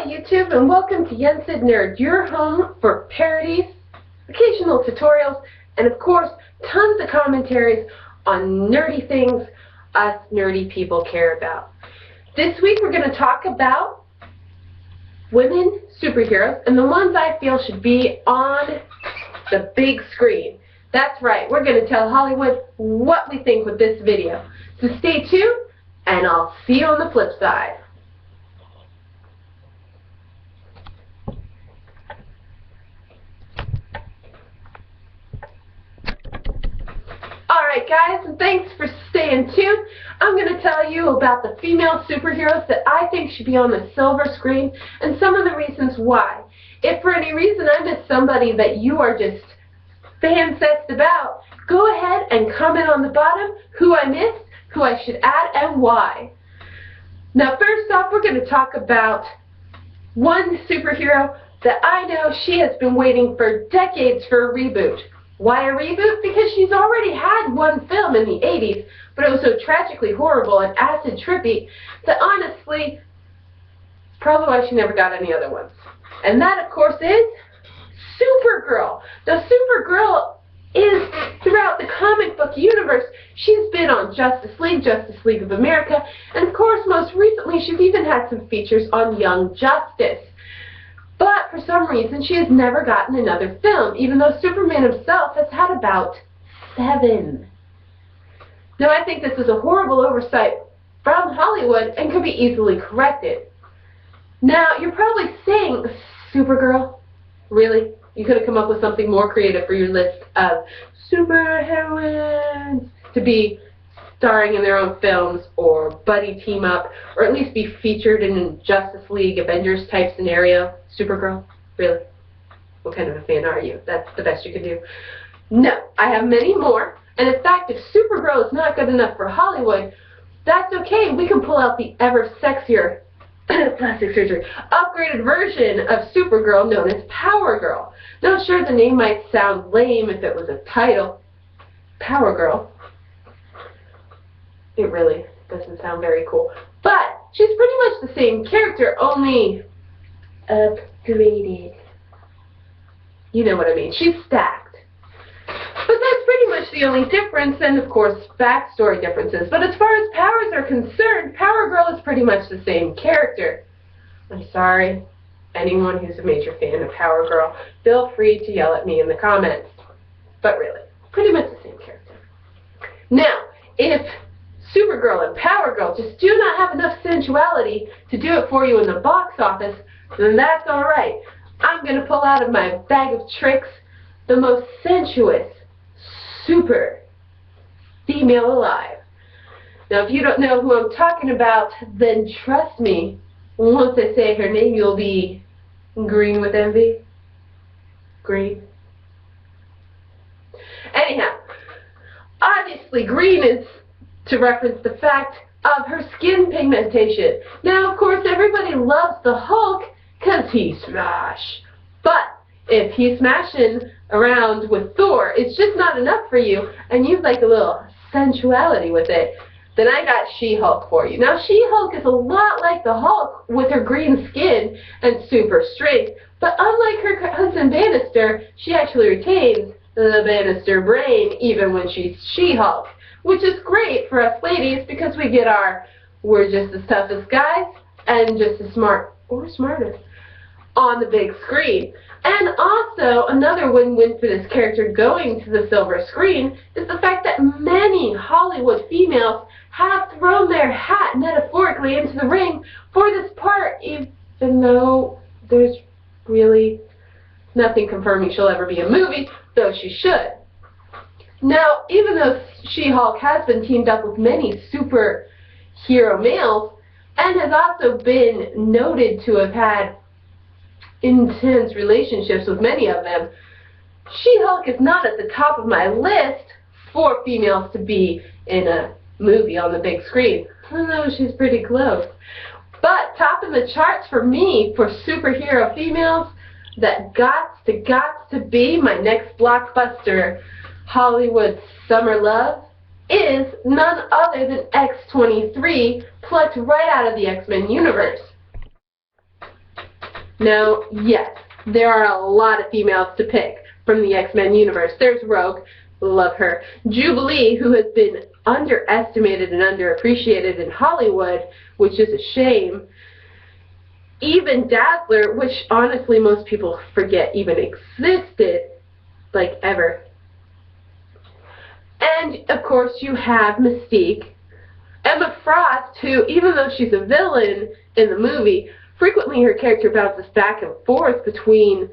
YouTube, and welcome to Yensid Nerd, your home for parodies, occasional tutorials, and of course, tons of commentaries on nerdy things us nerdy people care about. This week we're going to talk about women superheroes and the ones I feel should be on the big screen. That's right, we're going to tell Hollywood what we think with this video. So stay tuned, and I'll see you on the flip side. Alright guys, and thanks for staying tuned. I'm going to tell you about the female superheroes that I think should be on the silver screen and some of the reasons why. If for any reason I miss somebody that you are just fan-obsessed about, go ahead and comment on the bottom who I missed, who I should add, and why. Now first off, we're going to talk about one superhero that I know she has been waiting for decades for a reboot. Why a reboot? Because she's already had one film in the 80s, but it was so tragically horrible and acid trippy that honestly, probably why she never got any other ones. And that, of course, is Supergirl. Now, Supergirl is, throughout the comic book universe, she's been on Justice League of America, and of course, most recently, she's even had some features on Young Justice. But for some reason, she has never gotten another film, even though Superman himself has had about 7. Now, I think this is a horrible oversight from Hollywood and could be easily corrected. Now, you're probably saying, Supergirl? Really? You could have come up with something more creative for your list of superheroines to be starring in their own films or buddy team up, or at least be featured in a Justice League Avengers type scenario. Supergirl? Really? What kind of a fan are you? That's the best you can do? No, I have many more, and in fact, if Supergirl is not good enough for Hollywood, that's okay. We can pull out the ever sexier plastic surgery upgraded version of Supergirl known as Power Girl. Now sure, the name might sound lame if it was a title, Power Girl. It really doesn't sound very cool. But she's pretty much the same character, only upgraded. You know what I mean. She's stacked. But that's pretty much the only difference, and of course backstory differences. But as far as powers are concerned, Power Girl is pretty much the same character. I'm sorry, anyone who's a major fan of Power Girl, feel free to yell at me in the comments. But really, pretty much the same character. Now, if Supergirl and Power Girl just do not have enough sensuality to do it for you in the box office, then that's alright. I'm going to pull out of my bag of tricks the most sensuous super female alive. Now if you don't know who I'm talking about, then trust me, once I say her name you'll be green with envy. Green. Anyhow, obviously green is to reference the fact of her skin pigmentation. Now, of course, everybody loves the Hulk because he's smash. But if he's smashing around with Thor, it's just not enough for you, and you'd like a little sensuality with it, then I got She-Hulk for you. Now, She-Hulk is a lot like the Hulk with her green skin and super strength, but unlike her husband Bannister, she actually retains the Bannister brain even when she's She-Hulk. Which is great for us ladies because we get our we're just as tough as guys and just as smart or smarter on the big screen. And also another win-win for this character going to the silver screen is the fact that many Hollywood females have thrown their hat metaphorically into the ring for this part, even though there's really nothing confirming she'll ever be a movie, though she should. Now, even though She-Hulk has been teamed up with many superhero males and has also been noted to have had intense relationships with many of them, She-Hulk is not at the top of my list for females to be in a movie on the big screen, although she's pretty close. But topping the charts for me for superhero females that got to be my next blockbuster Hollywood summer love is none other than X-23, plucked right out of the X-Men universe. Now, yes, there are a lot of females to pick from the X-Men universe. There's Rogue, love her. Jubilee, who has been underestimated and underappreciated in Hollywood, which is a shame. Even Dazzler, which honestly most people forget even existed, like ever. And, of course, you have Mystique. Emma Frost, who, even though she's a villain in the movie, frequently her character bounces back and forth between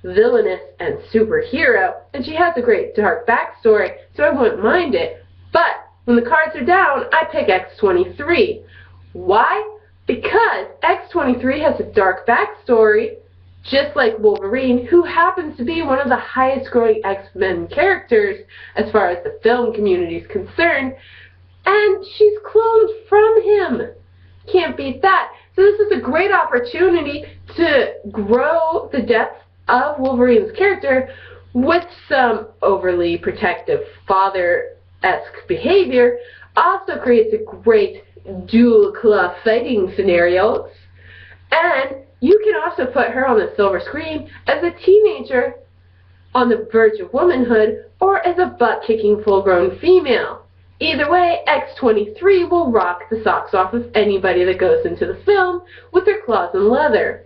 villainous and superhero, and she has a great dark backstory, so I wouldn't mind it. But when the cards are down, I pick X-23. Why? Because X-23 has a dark backstory, just like Wolverine, who happens to be one of the highest growing X-Men characters as far as the film community is concerned, and she's cloned from him. Can't beat that. So this is a great opportunity to grow the depth of Wolverine's character with some overly protective father-esque behavior. Also creates a great dual-claw fighting scenarios. And you can also put her on the silver screen as a teenager on the verge of womanhood or as a butt-kicking full-grown female. Either way, X-23 will rock the socks off of anybody that goes into the film with their claws and leather.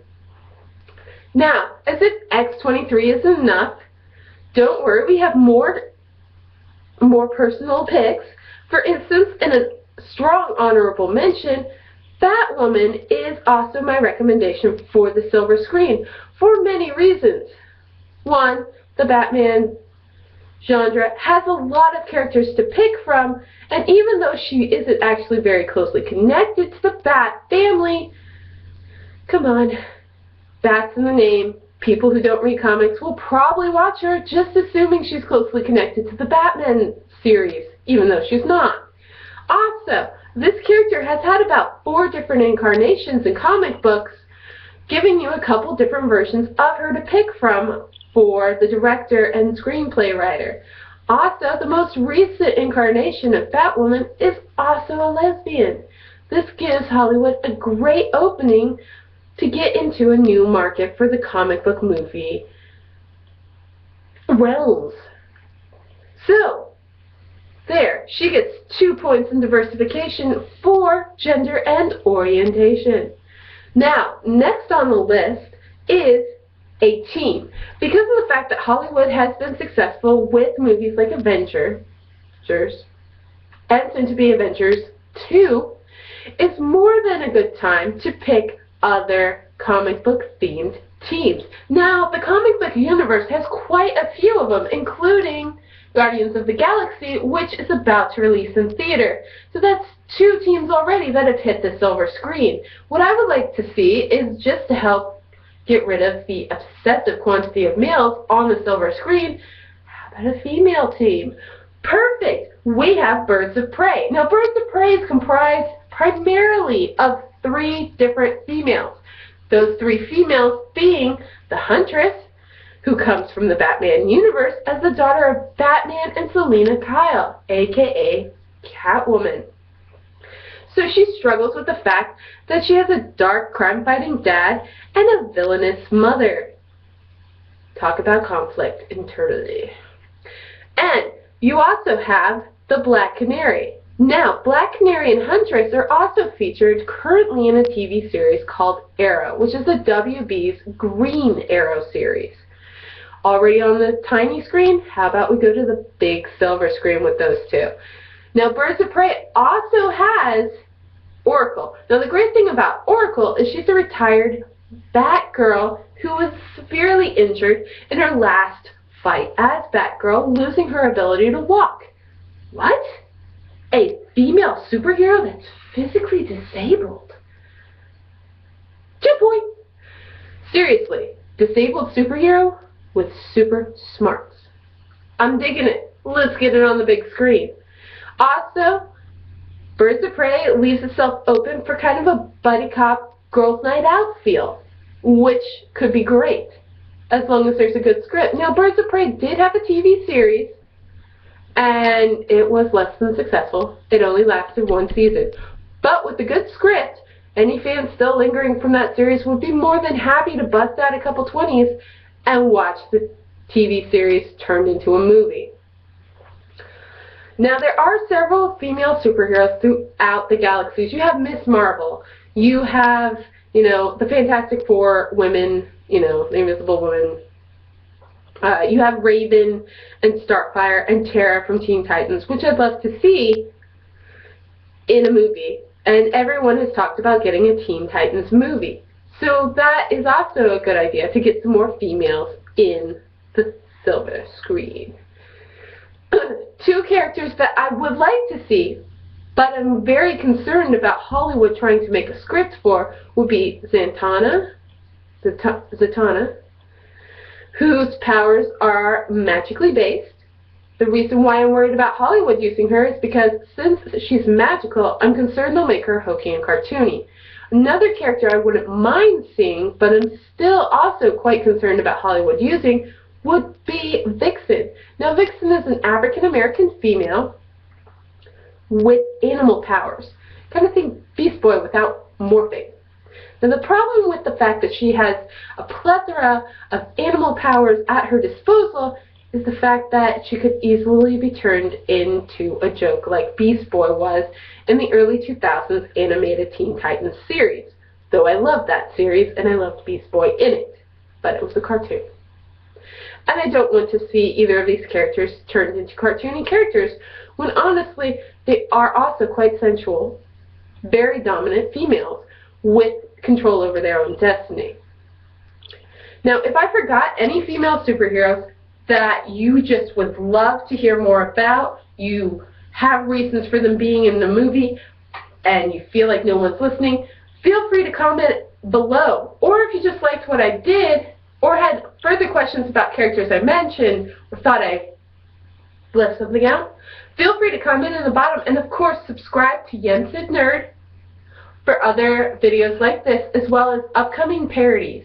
Now, as if X-23 is enough, don't worry, we have more personal picks. For instance, in a strong honorable mention, Batwoman is also my recommendation for the silver screen for many reasons. One, the Batman genre has a lot of characters to pick from, and even though she isn't actually very closely connected to the Bat family, come on, Bat's in the name. People who don't read comics will probably watch her just assuming she's closely connected to the Batman series, even though she's not. Also, this character has had about 4 different incarnations in comic books, giving you a couple different versions of her to pick from for the director and screenplay writer. Also, the most recent incarnation of Batwoman is also a lesbian. This gives Hollywood a great opening to get into a new market for the comic book movie realms. So, there, she gets 2 points in diversification for gender and orientation. Now, next on the list is a team. Because of the fact that Hollywood has been successful with movies like Avengers, and soon to be Avengers 2, it's more than a good time to pick other comic book themed teams. Now, the comic book universe has quite a few of them, including Guardians of the Galaxy, which is about to release in theater. So that's 2 teams already that have hit the silver screen. What I would like to see is, just to help get rid of the obsessive quantity of males on the silver screen, how about a female team? Perfect! We have Birds of Prey. Now, Birds of Prey is comprised primarily of 3 different females. Those 3 females being the Huntress, who comes from the Batman universe as the daughter of Batman and Selina Kyle, aka Catwoman. So she struggles with the fact that she has a dark crime-fighting dad and a villainous mother. Talk about conflict internally. And you also have the Black Canary. Now, Black Canary and Huntress are also featured currently in a TV series called Arrow, which is the WB's Green Arrow series. Already on the tiny screen? How about we go to the big silver screen with those 2? Now, Birds of Prey also has Oracle. Now, the great thing about Oracle is she's a retired Batgirl who was severely injured in her last fight as Batgirl, losing her ability to walk. What? A female superhero that's physically disabled? 2 points. Seriously, disabled superhero with super smarts. I'm digging it. Let's get it on the big screen. Also, Birds of Prey leaves itself open for kind of a buddy cop girls' night out feel, which could be great, as long as there's a good script. Now, Birds of Prey did have a TV series, and it was less than successful. It only lasted 1 season. But with a good script any fans still lingering from that series would be more than happy to bust out a couple 20s and watch the TV series turned into a movie. Now, there are several female superheroes throughout the galaxies. You have Miss Marvel. You have, the Fantastic Four women, the Invisible Woman. You have Raven and Starfire and Terra from Teen Titans, which I'd love to see in a movie. And everyone has talked about getting a Teen Titans movie. So that is also a good idea, to get some more females in the silver screen. Two characters that I would like to see, but I'm very concerned about Hollywood trying to make a script for, would be Zatanna, whose powers are magically based. The reason why I'm worried about Hollywood using her is because since she's magical, I'm concerned they'll make her hokey and cartoony. Another character I wouldn't mind seeing, but I'm still also quite concerned about Hollywood using, would be Vixen. Now, Vixen is an African-American female with animal powers. Kind of think Beast Boy without morphing. Now, the problem with the fact that she has a plethora of animal powers at her disposal is the fact that she could easily be turned into a joke like Beast Boy was in the early 2000s animated Teen Titans series. Though I loved that series and I loved Beast Boy in it, but it was a cartoon. And I don't want to see either of these characters turned into cartoony characters when honestly they are also quite sensual, very dominant females with control over their own destiny. Now, if I forgot any female superheroes that you just would love to hear more about, you have reasons for them being in the movie, and you feel like no one's listening, feel free to comment below. Or if you just liked what I did, or had further questions about characters I mentioned, or thought I left something out, feel free to comment in the bottom, and of course subscribe to Yen Sid Nerd for other videos like this, as well as upcoming parodies.